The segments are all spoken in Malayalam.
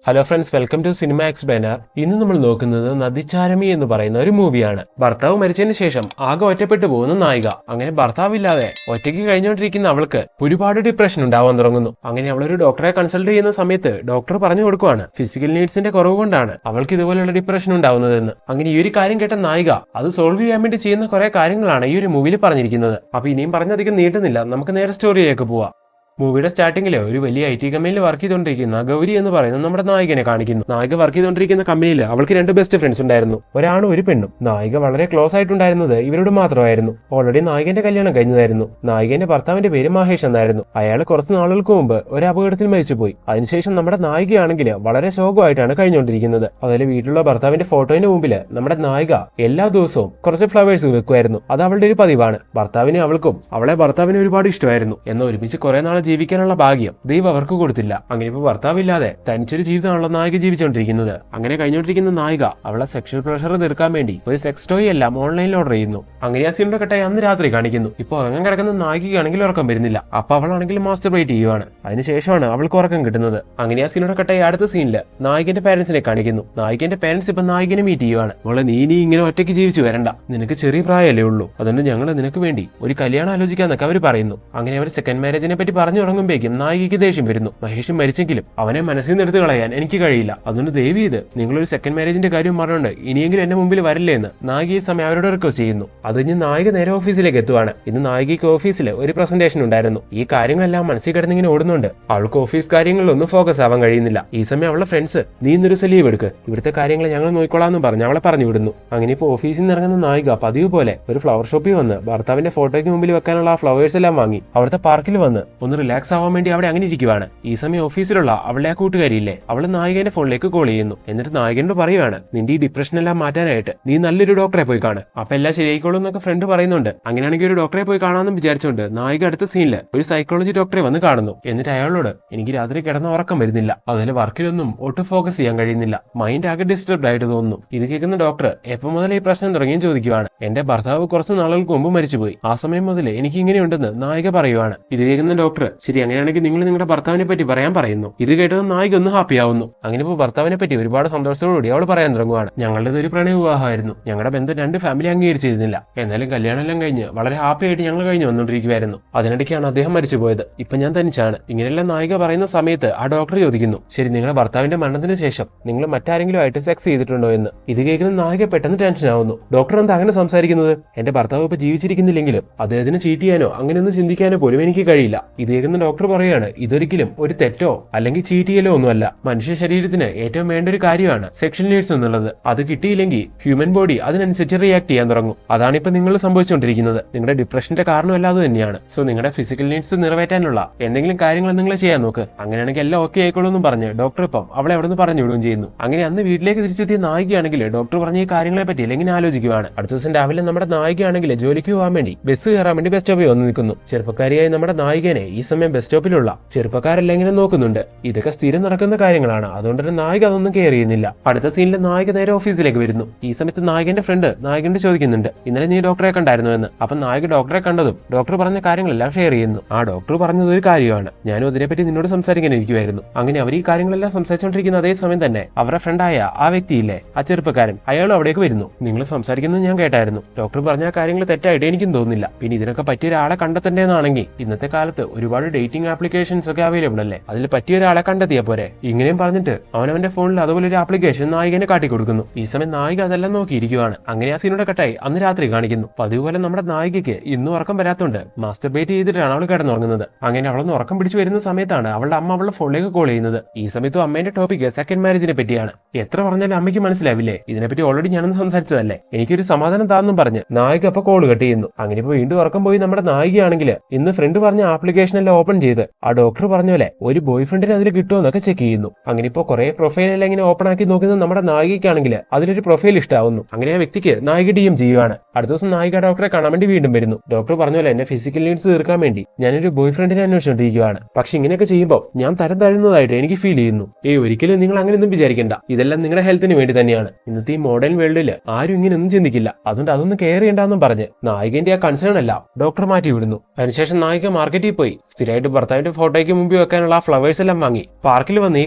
Hello friends, welcome to cinema explainer. ഇന്ന് നമ്മൾ നോക്കുന്നത് നദിച്ചാരമി എന്ന് പറയുന്ന ഒരു മൂവിയാണ്. ഭർത്താവ് മരിച്ചതിന് ശേഷം ആകെ ഒറ്റപ്പെട്ടു പോകുന്ന നായിക. അങ്ങനെ ഭർത്താവില്ലാതെ ഒറ്റയ്ക്ക് കഴിഞ്ഞുകൊണ്ടിരിക്കുന്ന അവൾക്ക് ഒരുപാട് ഡിപ്രഷൻ ഉണ്ടാവാൻ തുടങ്ങുന്നു. അങ്ങനെ അവളൊരു ഡോക്ടറെ കൺസൾട്ട് ചെയ്യുന്ന സമയത്ത് ഡോക്ടർ പറഞ്ഞു കൊടുക്കുവാണ് ഫിസിക്കൽ നീഡ്സിന്റെ കുറവ് കൊണ്ടാണ് അവൾക്ക് ഇതുപോലുള്ള ഡിപ്രഷൻ ഉണ്ടാവുന്നതെന്ന്. അങ്ങനെ ഈ ഒരു കാര്യം കേട്ട നായിക അത് സോൾവ് ചെയ്യാൻ വേണ്ടി ചെയ്യുന്ന കുറെ കാര്യങ്ങളാണ് ഈ ഒരു മൂവിയിൽ പറഞ്ഞിരിക്കുന്നത്. അപ്പൊ ഇനിയും പറഞ്ഞധികം നീട്ടുന്നില്ല, നമുക്ക് നേരെ സ്റ്റോറിയിലേക്ക് പോവാം. മൂവിയുടെ സ്റ്റാർട്ടിങ്ങില് ഒരു വലിയ IT കമ്പനിയിൽ വർക്ക് ചെയ്തുകൊണ്ടിരിക്കുന്ന ഗൗരി എന്ന് പറയുന്ന നമ്മുടെ നായികനെ കാണിക്കുന്നു. നായിക വർക്ക് ചെയ്തുകൊണ്ടിരിക്കുന്ന കമ്പനിയിൽ അവൾക്ക് 2 ബെസ്റ്റ് ഫ്രണ്ട്സ് ഉണ്ടായിരുന്നു, ഒരാണും ഒരു പെണ്ണും. നായിക വളരെ ക്ലോസ് ആയിട്ടുണ്ടായിരുന്നത് ഇവരോട് മാത്രമായിരുന്നു. ഓൾറെഡി നായികന്റെ കല്യാണം കഴിഞ്ഞതായിരുന്നു. നായികന്റെ ഭർത്താവിന്റെ പേര് മഹേഷ് എന്നായിരുന്നു. അയാൾ കുറച്ച് നാളുകൾക്ക് മുമ്പ് ഒരു അപകടത്തിൽ മരിച്ചുപോയി. അതിനുശേഷം നമ്മുടെ നായികയാണെങ്കിൽ വളരെ ശോകമായിട്ടാണ് കഴിഞ്ഞുകൊണ്ടിരിക്കുന്നത്. അതിൽ വീട്ടിലുള്ള ഭർത്താവിന്റെ ഫോട്ടോയുടെ മുമ്പിൽ നമ്മുടെ നായിക എല്ലാ ദിവസവും കുറച്ച് ഫ്ലവേഴ്സ് വെക്കുമായിരുന്നു. അത് അവളുടെ ഒരു പതിവാണ്. ഭർത്താവിന് അവൾക്കും അവളെ ഭർത്താവിന് ഒരുപാട് ഇഷ്ടമായിരുന്നു. എന്നാൽ ഒരുമിച്ച് കുറെ നാൾ ജീവിക്കാനുള്ള ഭാഗ്യം ദൈവം അവർക്ക് കൊടുത്തില്ല. അങ്ങനെ ഇപ്പൊ ഭർത്താവില്ലാതെ തനിച്ചൊരു ജീവിതമാണല്ലോ നായിക ജീവിച്ചുകൊണ്ടിരിക്കുന്നത്. അങ്ങനെ കഴിഞ്ഞുകൊണ്ടിരിക്കുന്ന നായിക അവളെ സെക്ഷൽ പ്രഷർ തീർക്കാൻ വേണ്ടി ഒരു സെക്സ് ടോയ് എല്ലാം ഓൺലൈനിൽ ഓർഡർ ചെയ്യുന്നു. അങ്ങനെ ആ സീനിന്റെ കട്ടായി അന്ന് രാത്രി കാണിക്കുന്നു. ഇപ്പൊ ഉറങ്ങാൻ കിടക്കുന്ന നായികയാണെങ്കിൽ ഉറക്കം വരുന്നില്ല. അപ്പൊ അവളാണെങ്കിൽ മാസ്റ്റർബേറ്റ് ചെയ്യുവാണ്. അതിനുശേഷമാണ് അവൾക്ക് ഉറക്കം കിട്ടുന്നത്. അങ്ങനെ ആ സീനിന്റെ കട്ടായി അടുത്ത സീനില് നായികന്റെ പാരന്റ്സിനെ കാണിക്കുന്നു. നായികന്റെ പാരന്റ്സ് ഇപ്പൊ നായികനെ മീറ്റ് ചെയ്യുവാണ്. അവളെ നീ ഇങ്ങനെ ഒറ്റയ്ക്ക് ജീവിച്ചു വരണ്ട, നിനക്ക് ചെറിയ പ്രായമല്ലേ ഉള്ളൂ, അതുകൊണ്ട് ഞങ്ങൾ നിനക്ക് വേണ്ടി ഒരു കല്യാണം ആലോചിക്കാന്നൊക്കെ അവർ പറയുന്നു. അങ്ങനെ അവർ സെക്കൻഡ് മാരേജിനെ പറ്റി പറഞ്ഞു തുടങ്ങുമ്പോഴേക്കും നായികയ്ക്ക് ദേഷ്യം വരുന്നു. മഹേഷ് മരിച്ചെങ്കിലും അവനെ മനസ്സിൽ നിന്ന് എടുത്തു കളയാൻ എനിക്ക് കഴിയില്ല, അതുകൊണ്ട് ദയവ് ചെയ്ത് നിങ്ങളൊരു സെക്കൻഡ് മാരേജിന്റെ കാര്യം പറഞ്ഞുകൊണ്ട് ഇനിയെങ്കിലും എന്റെ മുമ്പിൽ വരില്ലേ എന്ന് നായിക ഈ സമയം അവരോട് റിക്വസ്റ്റ് ചെയ്യുന്നു. അത് കഴിഞ്ഞ് നായിക നേരെ ഓഫീസിലേക്ക് എത്തുവാണ്. ഇന്ന് നായികയ്ക്ക് ഓഫീസിൽ ഒരു പ്രസന്റേഷൻ ഉണ്ടായിരുന്നു. ഈ കാര്യങ്ങളെല്ലാം മനസ്സിൽ കിടന്നിങ്ങനെ ഓടുന്നുണ്ട്. അവൾക്ക് ഓഫീസ് കാര്യങ്ങളിലൊന്നും ഫോക്കസ് ആവാൻ കഴിയുന്നില്ല. ഈ സമയം അവളുടെ ഫ്രണ്ട്സ് നീ ഇന്നൊരു ലീവ് എടുക്ക്, ഇവിടുത്തെ കാര്യങ്ങൾ ഞങ്ങൾ നോക്കിക്കൊള്ളാന്ന് പറഞ്ഞ് അവളെ പറഞ്ഞു വിടുന്നു. അങ്ങനെ ഇപ്പോൾ ഓഫീസിൽ നിന്ന് ഇറങ്ങുന്ന നായിക പതിവ് പോലെ ഒരു ഫ്ലവർ ഷോപ്പിൽ വന്ന് ഭർത്താവിന്റെ ഫോട്ടോയ്ക്ക് മുമ്പിൽ വെക്കാനുള്ള ആ ഫ്ലവേഴ്സ് എല്ലാം വാങ്ങി അവിടുത്തെ പാർക്കിൽ വന്ന് ഒന്ന് റിലാക്സ് ആവാൻ വേണ്ടി അവിടെ അങ്ങനെ ഇരിക്കുവാണ്. ഈ സമയം ഓഫീസിലുള്ള അവളുടെ ആ കൂട്ടുകാരിയില്ലേ, അവള് നായികന്റെ ഫോണിലേക്ക് കോൾ ചെയ്യുന്നു. എന്നിട്ട് നായകനോട് പറയുവാണ് നിന്റെ ഈ ഡിപ്രഷൻ എല്ലാം മാറ്റാനായിട്ട് നീ നല്ലൊരു ഡോക്ടറെ പോയി കാണും, അപ്പൊ എല്ലാം ശരിയായിക്കോളും എന്നൊക്കെ ഫ്രണ്ട് പറയുന്നുണ്ട്. അങ്ങനെയാണെങ്കിൽ ഒരു ഡോക്ടറെ പോയി കാണാമെന്ന് വിചാരിച്ചുകൊണ്ട് നായിക അടുത്ത സീനില് ഒരു സൈക്കോളജി ഡോക്ടറെ വന്ന് കാണുന്നു. എന്നിട്ട് അയാളോട് എനിക്ക് രാത്രി കിടന്ന ഉറക്കം വരുന്നില്ല, അതുപോലെ വർക്കിലൊന്നും ഒട്ടും ഫോക്കസ് ചെയ്യാൻ കഴിയുന്നില്ല, മൈൻഡ് ആകെ ഡിസ്റ്റർബ്ഡ് ആയിട്ട് തോന്നുന്നു. ഇത് കേൾക്കുന്ന ഡോക്ടർ എപ്പോൾ മുതൽ ഈ പ്രശ്നം തുടങ്ങിയും ചോദിക്കുവാണ്. എന്റെ ഭർത്താവ് കുറച്ച് നാളുകൾക്ക് മുമ്പ് മരിച്ചുപോയി, ആ സമയം മുതൽ എനിക്ക് ഇങ്ങനെയുണ്ടെന്ന് നായിക പറയുവാണ്. ഇത് കേൾക്കുന്ന ഡോക്ടർ ശരി അങ്ങനെയാണെങ്കിൽ നിങ്ങൾ നിങ്ങളുടെ ഭർത്താവിനെ പറ്റി പറയാൻ പറയുന്നു. ഇത് കേട്ടത് നായിക ഒന്ന് ഹാപ്പി ആവുന്നു. അങ്ങനെ ഇപ്പോൾ ഭർത്താവിനെ പറ്റി ഒരുപാട് സന്തോഷത്തോടുകൂടി അവൾ പറയാൻ തുടങ്ങുവാണ്. ഞങ്ങളുടെ ഒരു പ്രണയ വിവാഹമായിരുന്നു, ഞങ്ങളുടെ ബന്ധം 2 ഫാമിലി അംഗീകരിച്ചിരുന്നില്ല, എന്നാലും കല്യാണം എല്ലാം കഴിഞ്ഞ് വളരെ ഹാപ്പി ആയിട്ട് ഞങ്ങൾ കഴിഞ്ഞു വന്നുകൊണ്ടിരിക്കുകയായിരുന്നു. അതിനിടയ്ക്കാണ് അദ്ദേഹം മരിച്ചു പോയത്. ഇപ്പൊ ഞാൻ തനിച്ചാണ്. ഇങ്ങനെയെല്ലാം നായിക പറയുന്ന സമയത്ത് ആ ഡോക്ടർ ചോദിക്കുന്നു ശരി നിങ്ങളുടെ ഭർത്താവിന്റെ മരണത്തിന് ശേഷം നിങ്ങൾ മറ്റാരെങ്കിലും ആയിട്ട് സെക്സ് ചെയ്തിട്ടുണ്ടോ എന്ന്. ഇത് കേൾക്കുന്ന നായിക പെട്ടെന്ന് ടെൻഷൻ ആവുന്നു. ഡോക്ടർ എന്താ അങ്ങനെ സംസാരിക്കുന്നത്? എന്റെ ഭർത്താവ് ഇപ്പൊ ജീവിച്ചിരിക്കുന്നില്ലെങ്കിലും അദ്ദേഹത്തിന് ചീറ്റ് ചെയ്യാനോ അങ്ങനെയൊന്നും ചിന്തിക്കാനോ പോലും എനിക്ക് കഴിയില്ല. ഇത് കേൾക്കുന്ന ഡോക്ടർ പറയാണ് ഇതൊരിക്കലും ഒരു തെറ്റോ അല്ലെങ്കിൽ ചീറ്റ് ചെയ്യലോ ഒന്നുമല്ല. മനുഷ്യ ശരീരത്തിന് ഏറ്റവും വേണ്ട ഒരു കാര്യമാണ് സെക്ഷൽ നീഡ്സ് എന്നുള്ളത്. അത് കിട്ടിയില്ലെങ്കിൽ ഹ്യൂമൻ ബോഡി അതിനനുസരിച്ച് റിയാക്ട് ചെയ്യാൻ തുടങ്ങും. അതാണ് ഇപ്പൊ നിങ്ങൾ സംഭവിച്ചുകൊണ്ടിരിക്കുന്നത്. നിങ്ങളുടെ ഡിപ്രഷന്റെ കാരണമെല്ലാം അത് തന്നെയാണ്. സോ നിങ്ങളുടെ ഫിസിക്കൽ നീഡ്സ് നിറവേറ്റാനുള്ള എന്തെങ്കിലും കാര്യങ്ങൾ നിങ്ങൾ ചെയ്യാൻ നോക്ക്, അങ്ങനെയാണെങ്കിൽ എല്ലാം ഓക്കെ ആയിക്കോളൂ എന്നും പറഞ്ഞ് ഡോക്ടർ ഇപ്പം അവളെ അവിടെ നിന്ന് പറഞ്ഞു വിടുകയും ചെയ്യുന്നു. അങ്ങനെ അന്ന് വീട്ടിലേക്ക് തിരിച്ചെത്തിയ നായികയാണെങ്കിൽ ഡോക്ടർ പറഞ്ഞ ഈ കാര്യങ്ങളെ പറ്റി അല്ലെങ്കിൽ ആലോചിക്കുകയാണ്. അടുത്ത ദിവസം രാവിലെ നമ്മുടെ നായികയാണെങ്കിൽ ജോലിക്ക് പോകാൻ വേണ്ടി ബസ് കയറാൻ വേണ്ടി ബസ് സ്റ്റോപ്പിൽ വന്ന് നിൽക്കുന്നു. ചെറുപ്പക്കാരിയായി നമ്മുടെ നായികനെ ഈ സമയം ബസ് സ്റ്റോപ്പിലുള്ള ചെറുപ്പക്കാരെല്ലാം ഇങ്ങനെ നോക്കുന്നുണ്ട്. ഇതൊക്കെ സ്ഥിരം നടക്കുന്ന കാര്യങ്ങളാണ്, അതുകൊണ്ട് തന്നെ നായിക അതൊന്നും കെയർ ചെയ്യുന്നില്ല. അടുത്ത സീനിൽ നായിക നേരെ ഓഫീസിലേക്ക് വരുന്നു. ഈ സമയത്ത് നായകന്റെ ഫ്രണ്ട് നായകന്റെ ചോദിക്കുന്നുണ്ട് ഇന്നലെ നീ ഡോക്ടറെ കണ്ടായിരുന്നു എന്ന്. അപ്പൊ നായിക ഡോക്ടറെ കണ്ടതും ഡോക്ടർ പറഞ്ഞ കാര്യങ്ങളെല്ലാം ഷെയർ ചെയ്യുന്നു. ആ ഡോക്ടർ പറഞ്ഞത് ഒരു കാര്യമാണ്, ഞാനും അതിനെപ്പറ്റി നിന്നോട് സംസാരിക്കാനിരിക്കുമായിരുന്നു. അങ്ങനെ അവർ ഈ കാര്യങ്ങളെല്ലാം സംസാരിച്ചുകൊണ്ടിരിക്കുന്ന അതേ സമയം തന്നെ അവരുടെ ഫ്രണ്ടായ ആ വ്യക്തിയില്ലേ, ആ ചെറുപ്പക്കാരൻ, അയാളും അവിടേക്ക് വരുന്നു. നിങ്ങൾ സംസാരിക്കുന്നത് ഞാൻ കേട്ടായിരുന്നു, ഡോക്ടർ പറഞ്ഞ കാര്യങ്ങൾ തെറ്റായിട്ട് എനിക്കും തോന്നുന്നില്ല. പിന്നെ ഇതിനൊക്കെ പറ്റിയ ഒരാളെ കണ്ടെത്തേണ്ടതാണെങ്കിൽ ഇന്നത്തെ കാലത്ത് ഒരുപാട് ഡേറ്റിംഗ് ആപ്ലിക്കേഷൻസ് ഒക്കെ അവൈലബിൾ അല്ലേ, അതിൽ പറ്റിയ ഒരാളെ കണ്ടെത്തിയാ പോരെ. ഇങ്ങനെയും പറഞ്ഞിട്ട് അവനവന്റെ ഫോണിൽ അതുപോലെ ഒരു ആപ്ലിക്കേഷൻ നായികനെ കാട്ടിക്കൊടുക്കുന്നു. ഈ സമയം നായിക അതെല്ലാം നോക്കിയിരിക്കുവാണ്. അങ്ങനെ ആ സീനോടെ കട്ടായി അന്ന് രാത്രി കാണിക്കുന്നു. പതിവുപോലെ നമ്മുടെ നായികയ്ക്ക് ഇന്നും ഉറക്കം വരാത്തോണ്ട് മാസ്റ്റർബേറ്റ് ചെയ്തിട്ടാണ് അവൾ കിടന്നുറങ്ങുന്നത്. അങ്ങനെ അവളൊന്ന് ഉറക്കം പിടിച്ചു വരുന്ന സമയത്താണ് അവളുടെ അമ്മ അവളുടെ ഫോണിലേക്ക് കോൾ ചെയ്യുന്നത്. ഈ സമയത്തും അമ്മേന്റെ ടോപ്പിക് സെക്കൻഡ് മാരേജിനെ പറ്റിയാണ്. എത്ര പറഞ്ഞാലും അമ്മയ്ക്ക് മനസ്സിലാവില്ലേ, ഇതിനെപ്പറ്റി ഓൾറെഡി ഞാനൊന്ന് സംസാരിച്ചതല്ലേ, എനിക്കൊരു സമാധാനം താന്നും പറഞ്ഞ് നായിക അപ്പൊ കോൾ കട്ട് ചെയ്യുന്നു. അങ്ങനെ ഇപ്പൊ വീണ്ടും ഉറക്കം പോയി നമ്മുടെ നായികയാണെങ്കിൽ ഇന്ന് ഫ്രണ്ട് പറഞ്ഞ ആപ്ലിക്കേഷൻ എല്ലാം ഓപ്പൺ ചെയ്ത് ആ ഡോക്ടർ പറഞ്ഞ പോലെ ഒരു ബോയ് ഫ്രണ്ടിന് അതിൽ കിട്ടുമോ എന്നൊക്കെ ചെക്ക് ചെയ്യുന്നു. അങ്ങനെ ഇപ്പൊ കുറെ പ്രൊഫൈലെല്ലാം ഇങ്ങനെ ഓപ്പൺ ആക്കി നോക്കുന്നത് നമ്മുടെ നായികയ്ക്കാണെങ്കിൽ അതിലൊരു പ്രൊഫൈൽ ഇഷ്ടാവുന്നു. അങ്ങനെ ആ വ്യക്തിക്ക് നായിക DM ചെയ്യുകയാണ്. അടുത്ത ദിവസം നായിക ഡോക്ടറെ കാണാൻ വേണ്ടി വീണ്ടും വരുന്നു. ഡോക്ടർ പറഞ്ഞ പോലെ എന്റെ ഫിസിക്കൽ നീഡ്സ് തീർക്കാൻ വേണ്ടി ഞാനൊരു ബോയ് ഫ്രണ്ടിനെ അന്വേഷിച്ചുകൊണ്ടിരിക്കുകയാണ്. പക്ഷെ ഇങ്ങനെയൊക്കെ ചെയ്യുമ്പോൾ ഞാൻ തരം താഴുന്നതായിട്ട് എനിക്ക് ഫീൽ ചെയ്യുന്നു. ഒരിക്കലും നിങ്ങൾ അങ്ങനെയൊന്നും വിചാരിക്കേണ്ട, ഇതെല്ലാം നിങ്ങളുടെ ഹെൽത്തിന് വേണ്ടി തന്നെയാണ്. ഇന്നത്തെ ഈ മോഡേൺ വേൾഡിൽ ആരും ഇങ്ങനെയൊന്നും ചിന്തിക്കില്ല, അതുകൊണ്ട് അതൊന്നും കെയർ ചെയ്യണ്ടെന്നും പറഞ്ഞ് നായികന്റെ ആ കൺസേൺ അല്ല ഡോക്ടർ മാറ്റി വിടുന്നു. അതിനുശേഷം നായിക മാർക്കറ്റിൽ പോയി സ്ഥിരമായിട്ട് ഭർത്താവിന്റെ ഫോട്ടോയ്ക്ക് മുമ്പിൽ വെക്കാനുള്ള ആ ഫ്ലവേഴ്സ് എല്ലാം വാങ്ങി പാർക്കിൽ വന്ന് ഈ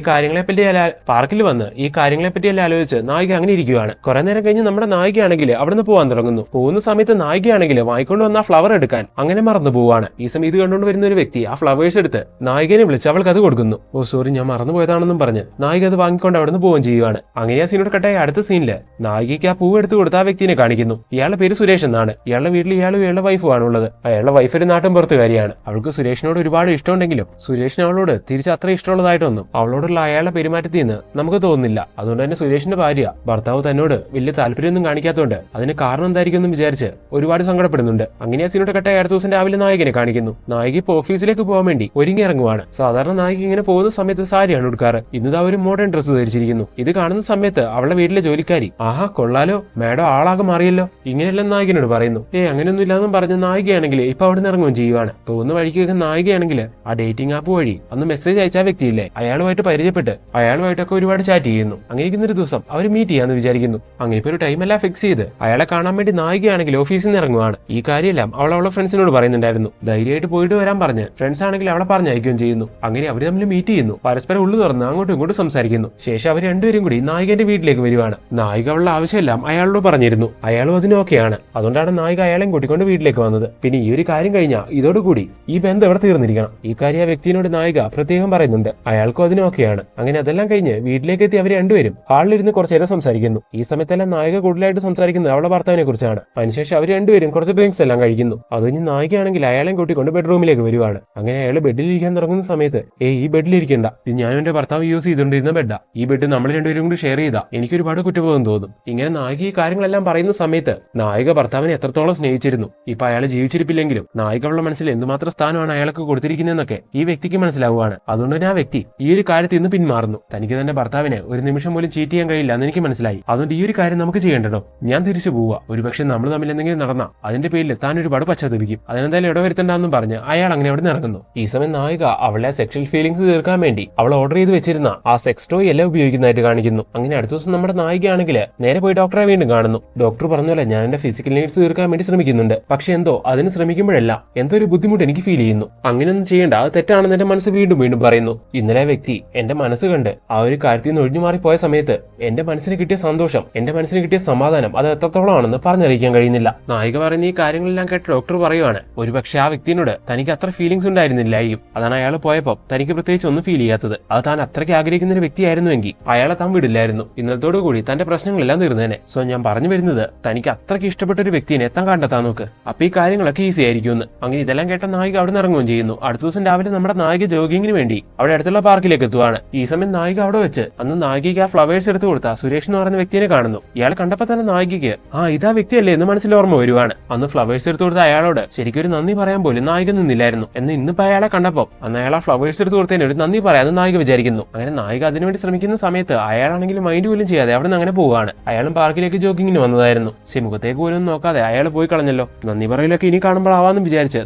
കാര്യങ്ങളെപ്പറ്റി എല്ലാം ആലോചിച്ച് നായിക അങ്ങനെ ഇരിക്കുകയാണ്. കുറെ നേരം കഴിഞ്ഞ് നമ്മുടെ നായികയാണെങ്കിൽ അവിടുന്ന് പോകാൻ തുടങ്ങുന്നു. പോകുന്ന സമയത്ത് നായികയാണെങ്കിൽ വാങ്ങിക്കൊണ്ട് വന്ന ആ ഫ്ലവർ എടുക്കാൻ അങ്ങനെ മറന്നു പോവാണ്. ഈ സമയം ഇത് കണ്ടുകൊണ്ട് വരുന്ന ഒരു വ്യക്തി ആ ഫ്ലവേഴ്സ് എടുത്ത് നായികനെ വിളിച്ച് അവൾക്ക് അത് കൊടുക്കുന്നു. ഓ സോറി, ഞാൻ മറന്നു പോയതാണെന്നും പറഞ്ഞ് നായിക അത് വാങ്ങിക്കൊണ്ട് അവിടുന്ന് പോവുകയും ചെയ്യുവാണ്. അങ്ങനെ ആ സീനോട് കട്ടായ അടുത്ത സീനില് നായികയ്ക്ക് ആ പൂവ് എടുത്ത് കൊടുത്ത ആ വ്യക്തിനെ കാണിക്കുന്നു. ഇയാളുടെ പേര് സുരേഷ് എന്നാണ്. ഇയാളുടെ വീട്ടിൽ ഇയാളുടെ വൈഫുമാണ് ഉള്ളത്. അയാളുടെ വൈഫ് ഒരു നാട്ടും പുറത്തുകാരിയാണ്. അവൾക്ക് സുരേഷിനോട് ഒരുപാട് ഇഷ്ടമുണ്ടെങ്കിലും സുരേഷിന് അവളോട് തിരിച്ച് അത്ര ഇഷ്ടമുള്ളതായിട്ടൊന്നും അവളോടുള്ള അയാളുടെ പെരുമാറ്റത്തിൽ നിന്ന് നമുക്ക് തോന്നുന്നില്ല. അതുകൊണ്ട് തന്നെ സുരേഷിന്റെ ഭാര്യ ഭർത്താവ് തന്നോട് വലിയ താല്പര്യമൊന്നും കാണിക്കാത്തതുകൊണ്ട് അതിന് കാരണം എന്തായിരിക്കും എന്ന് വിചാരിച്ച് ഒരുപാട് സങ്കടപ്പെടുന്നുണ്ട്. അങ്ങനെ ആ സീനോട് കട്ടായ അടുത്ത ദിവസം രാവിലെ നായികനെ കാണിക്കുന്നു. നായിക ഇപ്പോൾ ഓഫീസിലേക്ക് പോകാൻ വേണ്ടി ഒരുങ്ങി ഇറങ്ങുവാണ്. സാധാരണ നായിക ഇങ്ങനെ പോകുന്ന സമയത്ത് സാരിയാണ് ഉടുക്കാറ്. ഇന്നത് ഒരു മോഡേൺ ഡ്രസ്സ് ധരിച്ചിരിക്കുന്നു. ഇത് കാണുന്ന സമയത്ത് അവളുടെ വീട്ടിലെ ജോലിക്കാരി ആഹാ കൊള്ളാലോ, മാഡം ആളാകെ മാറിയല്ലോ, ഇങ്ങനെയെല്ലാം നായികനോട് പറയുന്നു. അങ്ങനെയൊന്നും ഇല്ലാന്നും പറഞ്ഞ് നായികയാണെങ്കിൽ ഇപ്പൊ അവിടെ നിന്ന് ഇറങ്ങുകയും ചെയ്യുവാണ്. പോകുന്ന വഴിക്കൊക്കെ നായികയാണെങ്കിൽ ആ ഡേറ്റിംഗ് ആപ്പ് വഴി അന്ന് മെസ്സേജ് അയച്ച വ്യക്തിയില്ലേ അയാളുമായിട്ട് പരിചയപ്പെട്ട് അയാളുമായിട്ടൊക്കെ ഒരുപാട് ചാറ്റ് ചെയ്യുന്നു. അങ്ങനെ ഇരിക്കുന്ന ഒരു ദിവസം അവർ മീറ്റ് ചെയ്യാന്ന് വിചാരിക്കുന്നു. അങ്ങനെ ഇപ്പൊ ഒരു ടൈമെല്ലാം ഫിക്സ് ചെയ്ത് അയാളെ കാണാൻ വേണ്ടി നായികയാണെങ്കിൽ ഓഫീസിൽ നിന്ന് ഇറങ്ങുവാണ്. ഈ കാര്യമെല്ലാം അവളെ ഫ്രണ്ട്സിനോട് പറയുന്നുണ്ടായിരുന്നു. ധൈര്യമായിട്ട് പോയിട്ട് വരാൻ പറഞ്ഞ് ഫ്രണ്ട്സ് ആണെങ്കിൽ അവളെ പറഞ്ഞയക്കുകയും ചെയ്യുന്നു. അങ്ങനെ അവർ തമ്മിൽ മീറ്റ് ചെയ്യുന്നു. പരസ്പരം ഉള്ളു തുറന്ന് അങ്ങോട്ടും ഇങ്ങോട്ടും സംസാരിക്കുന്നു. ശേഷം അവർ രണ്ടുപേരും കൂടി നായികന്റെ വീട്ടിലേക്ക് വരുവാണ്. നായിക അവളുടെ ആവശ്യമെല്ലാം അയാളോട് പറഞ്ഞിരുന്നു. അയാളും അതിനൊക്കെയാണ്. അതുകൊണ്ടാണ് നായിക അയാളെയും കൂട്ടിക്കൊണ്ട് വീട്ടിലേക്ക് വന്നത്. പിന്നെ ഈ ഒരു കാര്യം കഴിഞ്ഞാൽ ഇതോടുകൂടി ഈ ബന്ധം ഇവിടെ തീർന്നിരിക്കണം. ഈ കാര്യം ആ വ്യക്തിയോട് നായിക പ്രത്യേകം പറയുന്നുണ്ട്. അയാൾക്കും അതിനൊക്കെയാണ്. അങ്ങനെ അതെല്ലാം കഴിഞ്ഞ് വീട്ടിലേക്ക് എത്തി അവർ രണ്ടുപേരും ഹാളിലിരുന്ന് കുറച്ചു നേരം സംസാരിക്കുന്നു. ഈ സമയത്തെല്ലാം നായിക കൂടുതലായിട്ട് സംസാരിക്കുന്നത് അവളുടെ ഭർത്താവിനെ കുറിച്ചാണ്. അതിനുശേഷം അവർ രണ്ടുപേരും കുറച്ച് ഡ്രിങ്ക്സ് എല്ലാം കഴിക്കുന്നു. അത് കഴിഞ്ഞ് നായികയാണെങ്കിൽ അയാളെയും കൂട്ടിക്കൊണ്ട് ബെഡ്റൂമിലേക്ക് വരുവാണ്. അങ്ങനെ അയാൾ ബെഡിലിരിക്കാൻ തുടങ്ങുന്ന സമയത്ത് ഈ ബെഡിലിരിക്കണ്ട, ഇത് ഞാനും എന്റെ ഭർത്താവ് യൂസ് ചെയ്തുകൊണ്ടിരുന്ന ബെഡാ. ഈ ബെഡ് നമ്മൾ രണ്ടുപേരും കൂടി ഷെയർ ചെയ്താ എനിക്ക് ഒരുപാട് കുറ്റബോധം തോന്നും. ഇങ്ങനെ നായിക ഈ കാര്യങ്ങളെല്ലാം പറയുന്ന സമയത്ത് നായിക ഭർത്താവിനെ എത്രത്തോളം സ്നേഹിച്ചിരുന്നു. ഇപ്പൊ അയാൾ ജീവിച്ചിരിപ്പില്ലെങ്കിലും നായിക അവളുടെ മനസ്സിൽ എന്തുമാത്രം സ്ഥാനമാണ് അയാൾക്ക് കൊടുത്തിരിക്കുന്നതെന്നൊക്കെ ഈ വ്യക്തിക്ക് മനസ്സിലാവുകയാണ്. അതുകൊണ്ട് തന്നെ ആ വ്യക്തി ഈ ഒരു കാര്യത്തിൽ നിന്ന് പിന്മാറുന്നു. തനിക്ക് തന്നെ ഭർത്താവിനെ ഒരു നിമിഷം പോലും ചീറ്റ് ചെയ്യാൻ കഴിയില്ല എന്ന് എനിക്ക് മനസ്സിലായി. അതുകൊണ്ട് ഈ ഒരു കാര്യം നമുക്ക് ചെയ്യേണ്ടോ, ഞാൻ തിരിച്ചു പോവുക. ഒരുപക്ഷെ നമ്മൾ തമ്മിൽ എന്തെങ്കിലും നടന്ന അതിന്റെ പേരിൽ താൻ ഒരുപാട് പശ്ചാത്തപിക്കും. അതിനെന്തായാലും ഇടവരുത്തണ്ടെന്നും പറഞ്ഞ് അയാൾ അങ്ങനെ അവിടെ ഇറങ്ങുന്നു. ഈ സമയം നായിക അവളെ സെക്ഷൽ ഫീലിംഗ്സ് തീർക്കാൻ വേണ്ടി അവൾ ഓർഡർ ചെയ്ത് വെച്ചിരുന്ന ആ സെക്സ് ടോയ് എല്ലാം ഉപയോഗിക്കുന്നതായിട്ട് കാണിക്കുന്നു. അങ്ങനെ അടുത്ത ദിവസം നമ്മുടെ നായികയാണെങ്കിൽ നേരെ പോയി ഡോക്ടറെ വീണ്ടും കാണുന്നു. ഡോക്ടർ പറഞ്ഞ ഞാൻ എന്റെ ഫിസിക്കൽ നീഡ്സ് തീർക്കാൻ വേണ്ടി ശ്രമിക്കുന്നുണ്ട്. പക്ഷെ എന്തോ അതിന് ശ്രമിക്കുമ്പോഴെല്ലാം എന്തോ ഒരു ബുദ്ധിമുട്ട് എനിക്ക് ഫീൽ ചെയ്യുന്നു. അങ്ങനെയൊന്നും ചെയ്യേണ്ട, അത് തെറ്റാണെന്ന് എന്റെ മനസ്സ് വീണ്ടും പറയുന്നു. ഇന്നലെ വ്യക്തി എന്റെ മനസ്സ് കണ്ട് ആ ഒരു കാര്യത്തിൽ നിന്ന് ഒഴിഞ്ഞു മാറിപ്പോയ സമയത്ത് എന്റെ മനസ്സിന് കിട്ടിയ സന്തോഷം, എന്റെ മനസ്സിന് കിട്ടിയ സമാധാനം അത് എത്രത്തോളമാണെന്ന് പറഞ്ഞറിയിക്കാൻ കഴിയുന്നില്ല. നായിക പറയുന്ന ഈ കാര്യങ്ങളെല്ലാം കേട്ട് ഡോക്ടർ പറയുവാണ്, ഒരുപക്ഷെ ആ വ്യക്തിയോട് തനിക്ക് അത്ര ഫീലിംഗ്സ് ഉണ്ടായിരുന്നില്ലായിരിക്കും. അതാണ് അയാൾ പോയപ്പോൾ തനിക്ക് പ്രത്യേകിച്ച് ഒന്നും ഫീൽ ചെയ്യാത്തത്. അത് താൻ അത്രയ്ക്ക് ആഗ്രഹിക്കുന്ന ഒരു വ്യക്തിയായിരുന്നുവെങ്കിൽ അയാളെ താൻ വിടില്ലായിരുന്നു. ഇന്നലത്തോടു കൂടി തന്റെ പ്രശ്നങ്ങളെല്ലാം തീർന്നേനെ. സോ ഞാൻ പറഞ്ഞു വരുന്നത്, തനിക്ക് അത്രയ്ക്ക് ഇഷ്ടപ്പെട്ട ഒരു വ്യക്തിയെ എത്താൻ കണ്ടെത്താൻ നോക്ക്. അപ്പൊ ഈ കാര്യങ്ങളൊക്കെ ഈസി ആയിരിക്കുമെന്ന്. അങ്ങനെ ഇതെല്ലാം കേട്ട നായിക അവിടെ നിന്ന് ഇറങ്ങുകയും ചെയ്യുന്നു. അടുത്ത ദിവസം രാവിലെ നമ്മുടെ നായിക ജോഗിങ്ങിന് വേണ്ടി അവിടെ അടുത്തുള്ള പാർക്കിലേക്ക് എത്തുവാണ്. ഈ സമയം നായിക അവിടെ വെച്ച് അന്ന് നായികയ്ക്ക് ആ ഫ്ലവേഴ്സ് എടുത്ത് കൊടുത്ത സുരേഷ് എന്ന് പറയുന്ന വ്യക്തിയെ കാണുന്നു. ഇയാൾ കണ്ടപ്പോൾ തന്നെ നായികയ്ക്ക് ഇതാ വ്യക്തിയല്ലേ എന്ന് മനസ്സിൽ ഓർമ്മ വരുവാണ്. അന്ന് ഫ്ലവേഴ്സ് എടുത്ത് കൊടുത്ത അയാളോട് ശരിക്കും ഒരു നന്ദി പറയാൻ പോലും നായിക നിന്നില്ലായിരുന്നു. എന്ന് ഇന്നിപ്പോ അയാളെ കണ്ടപ്പോൾ അന്ന് അയാൾ ആ ഫ്ലവേഴ്സ് എടുത്ത് കൊടുത്തതിന് ഒരു നന്ദി പറയാമെന്ന് നായിക വിചാരിക്കുന്നു. അങ്ങനെ നായിക അതിനുവേണ്ടി ശ്രമിക്കുന്ന സമയത്ത് അയാളാണെങ്കിലും മൈൻഡ് പോലും ചെയ്യാതെ അവിടെ നിന്ന് അങ്ങനെ പോവുകയാണ്. അയാളും പാർക്കിലേക്ക് ജോഗിങ്ങിന് വന്നതായിരുന്നു. മുഖത്തേക്ക് പോലും നോക്കാതെ അയാൾ പോയി കളഞ്ഞല്ലോ, നന്ദി പറയലൊക്കെ ഇനി കാണുമ്പോഴാവാന്ന് വിചാരിച്ച്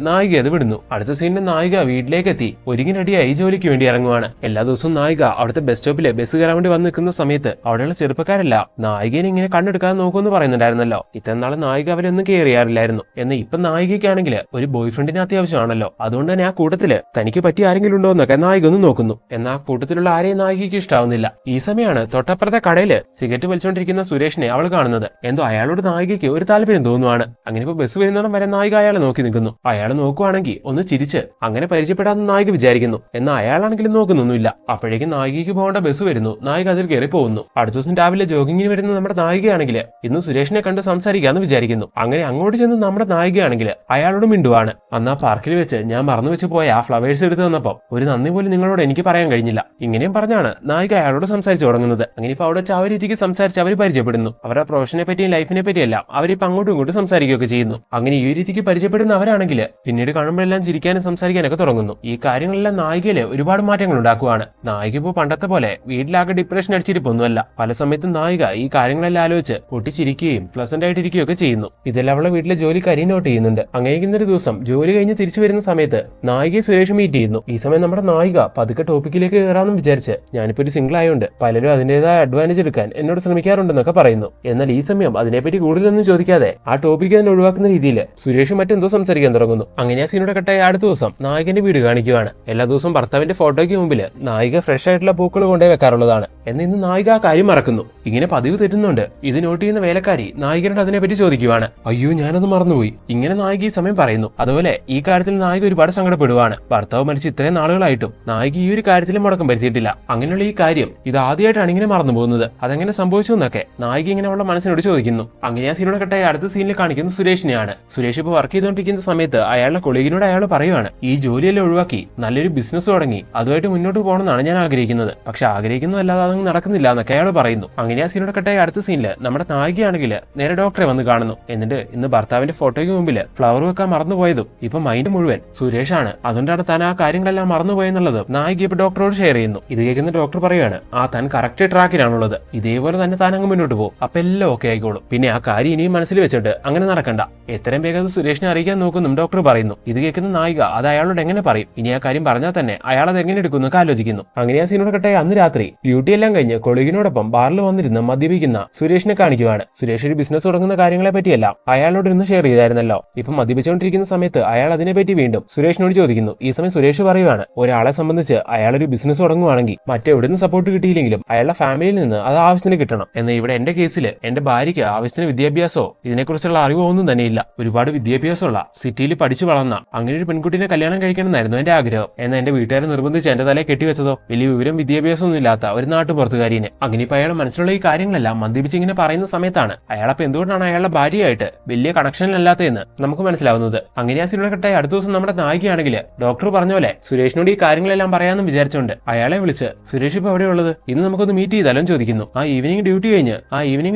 നായിക അത് വിടുന്നു. അടുത്ത സീനിൽ നായിക വീട്ടിലേക്ക് എത്തി ഒരുങ്ങി റെഡിയായി ജോലിക്ക് വേണ്ടി ഇറങ്ങുവാണ്. എല്ലാ ദിവസവും നായിക അവിടുത്തെ ബസ് സ്റ്റോപ്പിലെ ബസ് കയറാൻ വേണ്ടി വന്ന് നിൽക്കുന്ന സമയത്ത് അവിടെയുള്ള ചെറുപ്പക്കാരല്ല നായികനെ ഇങ്ങനെ കണ്ണെടുക്കാതെ നോക്കുമെന്ന് പറയുന്നുണ്ടായിരുന്നല്ലോ. ഇത്ര നാളെ നായിക അവരൊന്നും കെയർ ചെയ്യാറില്ലായിരുന്നു. എന്നാൽ ഇപ്പൊ നായികയ്ക്കാണെങ്കിൽ ഒരു ബോയ് ഫ്രണ്ടിന് അത്യാവശ്യമാണല്ലോ. അതുകൊണ്ട് തന്നെ ആ കൂട്ടത്തില് തനിക്ക് പറ്റിയ ആരെങ്കിലും ഉണ്ടോ എന്നൊക്കെ നായിക ഒന്ന് നോക്കുന്നു. എന്നാൽ ആ കൂട്ടത്തിലുള്ള ആരെയും നായികയ്ക്ക് ഇഷ്ടാവുന്നില്ല. ഈ സമയമാണ് തൊട്ടപ്പുറത്തെ കടയില് സിഗരറ്റ് വലിച്ചുകൊണ്ടിരിക്കുന്ന സുരേഷിനെ അവൾ കാണുന്നത്. എന്തോ അയാളോട് നായികയ്ക്ക് ഒരു താല്പര്യം തോന്നുവാണ്. അങ്ങനെ ഇപ്പൊ ബസ് വരുന്നിടം വരെ നായിക അയാളെ നോക്കി നിൽക്കുന്നു. അയാൾ നോക്കുവാണെങ്കിൽ ഒന്ന് ചിരിച്ച് അങ്ങനെ പരിചയപ്പെടാന്ന് നായിക വിചാരിക്കുന്നു. എന്നാൽ അയാളാണെങ്കിലും നോക്കുന്നൊന്നുമില്ല. അപ്പോഴേക്കും നായികയ്ക്ക് പോകേണ്ട ബസ് വരുന്നു. നായിക അതിൽ കയറി പോകുന്നു. അടുത്ത ദിവസം രാവിലെ ജോഗിങ്ങിന് വരുന്ന നമ്മുടെ നായികയാണെങ്കിൽ ഇന്ന് സുരേഷിനെ കണ്ട് സംസാരിക്കാന്ന് വിചാരിക്കുന്നു. അങ്ങനെ അങ്ങോട്ട് ചെന്ന് നമ്മുടെ നായികയാണെങ്കിൽ അയാളോട് മിണ്ടുവാണ്. അന്ന് ആ പാർക്കിൽ വെച്ച് ഞാൻ മറന്നു വെച്ച് പോയ ആ ഫ്ലവേഴ്സ് എടുത്ത് തന്നപ്പോൾ ഒരു നന്ദി പോലും നിങ്ങളോട് എനിക്ക് പറയാൻ കഴിഞ്ഞില്ല. ഇങ്ങനെയും പറഞ്ഞാണ് നായിക അയാളോട് സംസാരിച്ചു തുടങ്ങുന്നത്. അങ്ങനെ ഇപ്പൊ അവിടെ വെച്ച് ആ രീതിക്ക് സംസാരിച്ച് അവർ പരിചയപ്പെടുന്നു. അവരുടെ പ്രൊഫഷനെ പറ്റിയും ലൈഫിനെ പറ്റിയെല്ലാം അവരിപ്പോ അങ്ങോട്ടും ഇങ്ങോട്ടും സംസാരിക്കുകയൊക്കെ ചെയ്യുന്നു. അങ്ങനെ ഈ രീതിക്ക് പരിചയപ്പെടുന്ന അവരാണെങ്കിൽ പിന്നീട് കാണുമ്പോഴെല്ലാം ചിരിക്കാനും സംസാരിക്കാനൊക്കെ തുടങ്ങുന്നു. ഈ കാര്യങ്ങളെല്ലാം നായികയില് ഒരുപാട് മാറ്റങ്ങൾ ഉണ്ടാക്കുവാണ്. നായിക ഇപ്പോൾ പണ്ടത്തെ പോലെ വീട്ടിലാകെ ഡിപ്രഷൻ അടിച്ചിരിപ്പൊന്നുമല്ല. പല സമയത്തും നായിക ഈ കാര്യങ്ങളെല്ലാം ആലോചിച്ച് പൊട്ടിച്ചിരിക്കുകയും പ്ലസന്റ് ആയിട്ടിരിക്കുകയൊക്കെ ചെയ്യുന്നു. ഇതെല്ലാം അവളെ വീട്ടിലെ ജോലിക്കാരി നോട്ട് ചെയ്യുന്നുണ്ട്. അങ്ങനെ ഒരു ദിവസം ജോലി കഴിഞ്ഞ് തിരിച്ചു വരുന്ന സമയത്ത് നായികയെ സുരേഷ് മീറ്റ് ചെയ്യുന്നു. ഈ സമയം നമ്മുടെ നായിക പതുക്കെ ടോപ്പിക്കിലേക്ക് കയറാമെന്ന് വിചാരിച്ച് ഞാനിപ്പോ ഒരു സിംഗിൾ ആയതുകൊണ്ട് പലരും അതിന്റേതായ അഡ്വാൻറ്റേജ് എടുക്കാൻ എന്നോട് ശ്രമിക്കാറുണ്ടെന്നൊക്കെ പറയുന്നു. എന്നാൽ ഈ സമയം അതിനെപ്പറ്റി കൂടുതലൊന്നും ചോദിക്കാതെ ആ ടോപ്പിക്ക് തന്നെ ഒഴിവാക്കുന്ന രീതിയിൽ സുരേഷ് മറ്റെന്തോ സംസാരിക്കാൻ തുടങ്ങുന്നു. അങ്ങനെ ആ സീനോടെ കട്ടായ അടുത്ത ദിവസം നായകന്റെ വീട് കാണിക്കുകയാണ്. എല്ലാ ദിവസവും ഭർത്താവിന്റെ ഫോട്ടോയ്ക്ക് മുമ്പിൽ നായിക ഫ്രഷ് ആയിട്ടുള്ള പൂക്കൾ കൊണ്ടേ വെക്കാറുള്ളതാണ്. എന്നാൽ ഇന്ന് നായിക ആ കാര്യം മറക്കുന്നു. ഇങ്ങനെ പതിവ് തെറ്റുന്നുണ്ട്. ഇത് നോട്ട് ചെയ്യുന്ന വേലക്കാരി നായികനോട് അതിനെപ്പറ്റി ചോദിക്കുവാണ്. അയ്യോ ഞാനത് മറന്നുപോയി. ഇങ്ങനെ നായിക ഈ സമയം പറയുന്നു. അതുപോലെ ഈ കാര്യത്തിൽ നായിക ഒരുപാട് സങ്കടപ്പെടുവാണ്. ഭർത്താവ് മരിച്ച് ഇത്രയും നാളുകളായിട്ടും നായിക ഈ ഒരു കാര്യത്തിൽ മുടക്കം വരുത്തിയിട്ടില്ല. അങ്ങനെയുള്ള ഈ കാര്യം ഇത് ആദ്യമായിട്ടാണ് ഇങ്ങനെ മറന്നു പോകുന്നത്. അതെങ്ങനെ സംഭവിച്ചു എന്നൊക്കെ നായിക ഇങ്ങനെ അവളുടെ മനസ്സിനോട് ചോദിക്കുന്നു. അങ്ങനെ ആ സീനോട് കട്ടായി അടുത്ത സീനിൽ കാണിക്കുന്നത് സുരേഷിനെയാണ്. സുരേഷ് ഇപ്പോൾ വർക്ക് ചെയ്തുകൊണ്ടിരിക്കുന്ന സമയത്ത് അയാളുടെ കൊളീഗിനോട് അയാൾ പറയുവാണ്, ഈ ജോലിയെല്ലാം ഒഴിവാക്കി നല്ലൊരു ബിസിനസ് തുടങ്ങി അതുമായിട്ട് മുന്നോട്ട് പോകണമെന്നാണ് ഞാൻ ആഗ്രഹിക്കുന്നത്. പക്ഷെ ആഗ്രഹിക്കുന്നതല്ലാതെ അതൊന്നും നടക്കുന്നില്ല എന്നൊക്കെ അയാൾ പറയുന്നു. അങ്ങനെ ആ സീനോട് കട്ടായി അടുത്ത സീനിൽ നമ്മുടെ നായികയാണെങ്കിൽ നേരെ ഡോക്ടറെ വന്ന് കാണുന്നു. എന്നിട്ട് ഇന്ന് ഭർത്താവിന്റെ ഫോട്ടോയ്ക്ക് മുമ്പിൽ ഫ്ലവർ വെക്കാൻ മറന്നുപോയതും ഇപ്പൊ മൈൻഡ് മുഴുവൻ സുരേഷാണ്, അതുകൊണ്ടാണ് താൻ ആ കാര്യങ്ങളെല്ലാം മറന്നുപോയെന്നുള്ളത് നായിക ഇപ്പൊ ഡോക്ടറോട് ഷെയർ ചെയ്യുന്നു. ഇത് കേൾക്കുന്ന ഡോക്ടർ പറയുവാണ്, താൻ കറക്റ്റ് ട്രാക്കിലാണുള്ളത്, ഇതേപോലെ തന്നെ താൻ അങ്ങ് മുന്നോട്ട് പോകും, അപ്പൊ എല്ലാം ഓക്കെ ആയിക്കോളും. പിന്നെ ആ കാര്യം ഇനിയും മനസ്സിൽ വെച്ചിട്ട് അങ്ങനെ നടക്കണ്ട, എത്രയും വേഗം സുരേഷിനെ അറിയിക്കാൻ നോക്കുന്നും ഡോക്ടർ പറയുന്നു. ഇത് കേൾക്കുന്ന നായിക അത് അയാളോട് എങ്ങനെ പറയും? ഇനി ആ കാര്യം പറഞ്ഞാൽ തന്നെ അയാൾ അത് എങ്ങനെ എടുക്കുന്നു ആലോചിക്കുന്നു. അങ്ങനെ ആ സീനോട് കട്ടെ അന്ന് രാത്രി ഡ്യൂട്ടി എല്ലാം കഴിഞ്ഞ് കൊളീഗിനോടൊപ്പം ബാറിൽ വന്നിരുന്ന് മദ്യപിക്കുന്ന സുരേഷിനെ കാണിക്കുവാണ്. സുരേഷ് ഒരു ബിസിനസ് തുടങ്ങുന്ന കാര്യങ്ങളെ പറ്റിയല്ല അയാളോട് ഇന്ന് ഷെയർ ചെയ്തായിരുന്നല്ലോ. ഇപ്പൊ മദ്യപിച്ചുകൊണ്ടിരിക്കുന്ന സമയത്ത് അയാൾ അതിനെപ്പറ്റി വീണ്ടും സുരേഷിനോട് ചോദിക്കുന്നു. ഈ സമയം സുരേഷ് പറയുവാണ്, ഒരാളെ സംബന്ധിച്ച് അയാളൊരു ബിസിനസ് തുടങ്ങുവാണെങ്കിൽ മറ്റെവിടുന്ന് സപ്പോർട്ട് കിട്ടിയില്ലെങ്കിലും അയാളുടെ ഫാമിലിയിൽ നിന്ന് അത് ആവശ്യത്തിന് കിട്ടണം. എന്നാൽ ഇവിടെ എന്റെ കേസിൽ എന്റെ ഭാര്യയ്ക്ക് ആവശ്യത്തിന് വിദ്യാഭ്യാസമോ ഇതിനെക്കുറിച്ചുള്ള അറിവോ ഒന്നും തന്നെയില്ല. ഒരുപാട് വിദ്യാഭ്യാസമുള്ള സിറ്റിയിൽ പഠിച്ചു വളർന്ന അങ്ങനെ ഒരു പെൺകുട്ടിനെ കല്യാണം കഴിക്കണമെന്നായിരുന്നു എന്റെ ആഗ്രഹം. എന്നാൽ എന്റെ വീട്ടുകാരെ നിർബന്ധിച്ച് എന്റെ തലയെ കെട്ടിവെച്ചതോ വലിയ വിവരം വിദ്യാഭ്യാസം ഒന്നും ഇല്ലാത്ത ഒരു നാട്ടുപുറത്തുകാരിനെ. അങ്ങനെ ഇപ്പൊ അയാൾ മനസ്സിലുള്ള ഈ കാര്യങ്ങളെല്ലാം മദ്യപിച്ച് ഇങ്ങനെ പറയുന്ന സമയത്താണ് അയാളപ്പോ എന്തുകൊണ്ടാണ് അയാളുടെ ഭാര്യയായിട്ട് വലിയ കണക്ഷനിലല്ലാത്തതെന്ന് നമുക്ക് മനസ്സിലാവുന്നത്. അങ്ങനെ ആ സിനിമ കട്ടായി അടുത്ത ദിവസം നമ്മുടെ നായികയാണെങ്കിൽ ഡോക്ടർ പറഞ്ഞ പോലെ സുരേഷിനോട് ഈ കാര്യങ്ങളെല്ലാം പറയാമെന്ന് വിചാരിച്ചുകൊണ്ട് അയാളെ വിളിച്ച്, സുരേഷ് ഇപ്പൊ എവിടെയുള്ളത്, ഇന്ന് നമുക്കൊന്ന് മീറ്റ് ചെയ്താലും ചോദിക്കുന്നു. ഈവനിങ്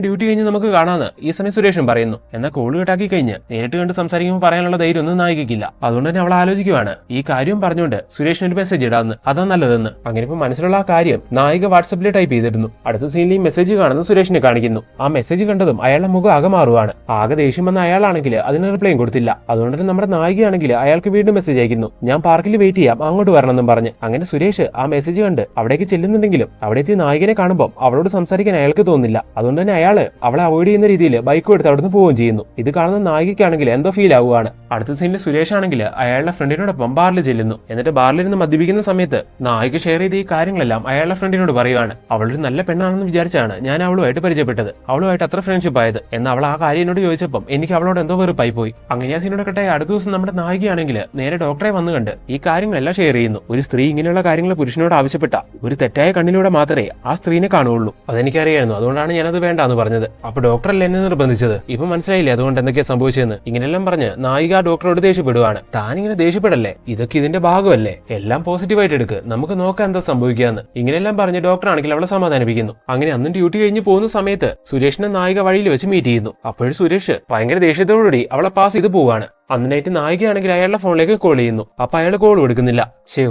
ഡ്യൂട്ടി കഴിഞ്ഞ് നമുക്ക് കാണാന്ന് ഈ സമയം സുരേഷും പറയുന്നു. എന്നാൽ കോൾ കട്ടാക്കി കഴിഞ്ഞ് നേരിട്ട് കണ്ട് സംസാരിക്കുമ്പോൾ പറയാനുള്ള ധൈര്യം ഒന്നും നായികയ്ക്കില്ല. അതുകൊണ്ട് തന്നെ അവൾ ആലോചിക്കുവാണ് ഈ കാര്യം പറഞ്ഞുകൊണ്ട് സുരേഷിന് ഒരു മെസ്സേജ് ഇടാന്ന്, അതാ നല്ലതെന്ന്. അങ്ങനെ ഇപ്പൊ മനസ്സിലുള്ള ആ കാര്യം നായിക വാട്സപ്പിൽ ടൈപ്പ് ചെയ്തിരുന്നു. അടുത്ത സീനിൽ ഈ മെസ്സേജ് കാണുന്ന സുരേഷിനെ കാണിക്കുന്നു. ആ മെസ്സേജ് കണ്ടതും അയാളുടെ മുഖം ആകെ മാറുവാണ്. ആകെ ദേഷ്യം വന്ന അയാളാണെങ്കിൽ അതിന് റിപ്ലൈയും കൊടുത്തില്ല. അതുകൊണ്ട് തന്നെ നമ്മുടെ നായികയാണെങ്കിൽ അയാൾക്ക് വീണ്ടും മെസ്സേജ് അയക്കുന്നു, ഞാൻ പാർക്കിൽ വെയിറ്റ് ചെയ്യാം, അങ്ങോട്ട് വരണമെന്നും പറഞ്ഞ്. അങ്ങനെ സുരേഷ് ആ മെസ്സേജ് കണ്ട് അവിടേക്ക് ചെല്ലുന്നുണ്ടെങ്കിലും അവിടെ എത്തി നായികനെ കാണുമ്പോൾ അവളോട് സംസാരിക്കാൻ അയാൾക്ക് തോന്നുന്നില്ല. അതുകൊണ്ട് തന്നെ അയാള് അവളെ അവോയ്ഡ് ചെയ്യുന്ന രീതിയിൽ ബൈക്കും എടുത്ത് അവിടുന്ന് പോവുകയും ചെയ്യുന്നു. ഇത് കാണുന്ന നായികയ്ക്കാണെങ്കിൽ എന്തോ ഫീൽ ആവുകയാണ്. അടുത്ത സീനിൽ സുരേഷ് ആണെങ്കിൽ അയാളുടെ ഫ്രണ്ടിനോടൊപ്പം ബാറിൽ ചെല്ലുന്നു. എന്നിട്ട് ബാറിലിരുന്ന് മദ്യപിക്കുന്ന സമയത്ത് നായിക ഷെയർ ചെയ്ത ഈ കാര്യങ്ങളെല്ലാം അയാളുടെ ഫ്രണ്ടിനോട് പറയുവാണ്. അവളൊരു നല്ല പെണ്ണാണെന്ന് വിചാരിച്ചാണ് ഞാൻ അവളുമായിട്ട് പരിചയപ്പെട്ടത്, അവളുമായിട്ട് അത്ര ഫ്രണ്ട്ഷിപ്പ് ആയത്. എന്നാൽ അവൾ ആ കാര്യം എന്നോട് ചോദിച്ചപ്പം എനിക്ക് അവളോട് എന്തോ വെറുപ്പായി പോയി. അങ്ങനെ ആ സീനോട് കട്ടെ അടുത്ത ദിവസം നമ്മുടെ നായികയാണെങ്കിൽ നേരെ ഡോക്ടറെ വന്നു കണ്ട് ഈ കാര്യങ്ങളെല്ലാം ഷെയർ ചെയ്യുന്നു. ഒരു സ്ത്രീ ഇങ്ങനെയുള്ള കാര്യങ്ങൾ പുരുഷനോട് ആവശ്യപ്പെട്ട ഒരു തെറ്റായ കണ്ണിലൂടെ മാത്രമേ ആ സ്ത്രീനെ കാണുകയുള്ളൂ, അതെനിക്കറിയായിരുന്നു, അതുകൊണ്ടാണ് ഞാനത് വേണ്ടാന്ന് പറഞ്ഞത്. അപ്പൊ ഡോക്ടറല്ല എന്നെ നിർബന്ധിച്ചത്, ഇപ്പൊ മനസ്സിലായില്ലേ അതുകൊണ്ട് എന്തൊക്കെയാ സംഭവിച്ചതെന്ന്. ഇങ്ങനെയെല്ലാം പറഞ്ഞ് നായിക ഡോക്ടറോട് ദേഷ്യപ്പെടുവാണ്. താനിങ്ങനെ ദേഷ്യപ്പെടല്ലേ, ഇതൊക്കെ ഇതിന്റെ ഭാഗമല്ലേ, എല്ലാം പോസിറ്റീവായിട്ട് എടുക്ക്, നമുക്ക് നോക്കാം എന്താ സംഭവിക്കാന്ന്. ഇങ്ങനെയെല്ലാം പറഞ്ഞ് ഡോക്ടർ ആണെങ്കിൽ അവളെ സമാധാനിപ്പിക്കുന്നു. അങ്ങനെ അന്നും ഡ്യൂട്ടി കഴിഞ്ഞ് പോകുന്ന സമയത്ത് സുരേഷിനെ നായിക വഴിയിൽ വെച്ച് മീറ്റ് ചെയ്യുന്നു. അപ്പോഴും സുരേഷ് ഭയങ്കര ദേഷ്യത്തോടുകൂടി അവളെ പാസ് ചെയ്ത് പോവാണ്. അന്ന് നൈറ്റ് നായികയാണെങ്കിൽ അയാളുടെ ഫോണിലേക്ക് കോൾ ചെയ്യുന്നു. അപ്പൊ അയാൾ കോൾ കൊടുക്കുന്നില്ല.